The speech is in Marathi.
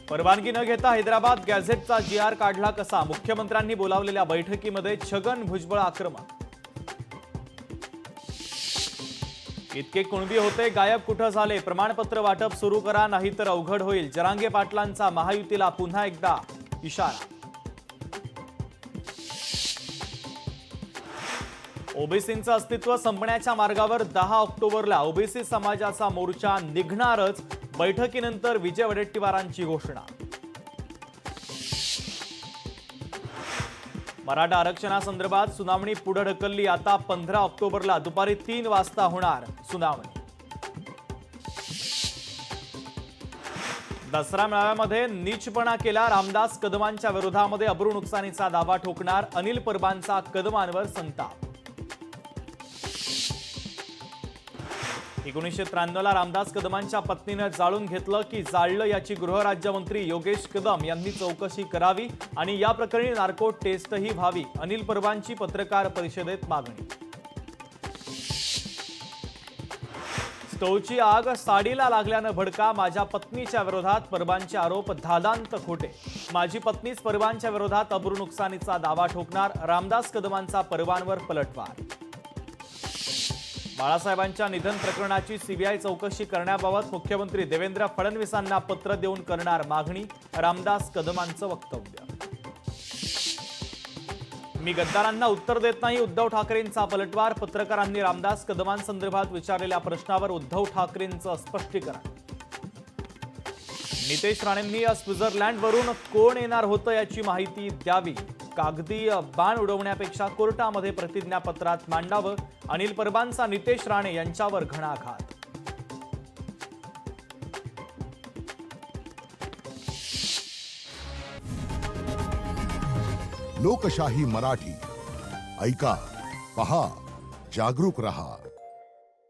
परवानगी न घेता हैदराबाद गॅझेटचा GR काढला कसा? मुख्यमंत्र्यांनी बोलावलेल्या बैठकीमध्ये छगन भुजबळ आक्रमक. इतके कुणबी होते, गायब कुठं झाले? प्रमाणपत्र वाटप सुरू करा, नाहीतर अवघड होईल. जरांगे पाटलांचा महायुतीला पुन्हा एकदा इशारा. ओबीसींचं अस्तित्व संपण्याच्या मार्गावर 10 ऑक्टोबरला ओबीसी समाजाचा मोर्चा निघणारच. बैठकीनंतर विजय वडेट्टीवारांची घोषणा. मराठा आरक्षणासंदर्भात सुनावणी पुढे ढकलली. आता 15 ऑक्टोबरला दुपारी 3 वाजता होणार सुनावणी. दसरा मेळाव्यामध्ये नीचपणा केला, रामदास कदमांच्या विरोधामध्ये अब्रू नुकसानीचा दावा ठोकणार. अनिल परबांचा कदमांवर संताप. 1993ला रामदास कदमांच्या पत्नीने जाळून घेतलं की जाळलं याची गृहराज्यमंत्री योगेश कदम यांनी चौकशी करावी आणि या प्रकरणी नार्को टेस्टही व्हावी. अनिल परबांची पत्रकार परिषदेत मागणी. स्टोव्हची आग साडीला लागल्यानं भडका, माझ्या पत्नीच्या विरोधात परबांचे आरोप धादांत खोटे. माझी पत्नीच परबांच्या विरोधात अब्रू नुकसानीचा दावा ठोकणार. रामदास कदमांचा परबांवर पलटवार. बाळासाहेबांच्या निधन प्रकरणाची सीबीआय चौकशी करण्याबाबत मुख्यमंत्री देवेंद्र फडणवीसांना पत्र देऊन करणार मागणी. रामदास कदमांचं वक्तव्य. मी गद्दारांना उत्तर देत नाही, उद्धव ठाकरेंचा पलटवार. पत्रकारांनी रामदास कदमांसंदर्भात विचारलेल्या प्रश्नावर उद्धव ठाकरेंचं स्पष्टीकरण. नितेश राणेंनी स्वित्झर्लंडवरून कोण येणार होतं याची माहिती द्यावी. कागदी बाण उडवण्यापेक्षा कोर्टामध्ये प्रतिज्ञापत्रात मांडावं. अनिल परबांचा नितेश राणे यांच्यावर घणाघात. लोकशाही मराठी ऐका, पहा, जागरूक रहा.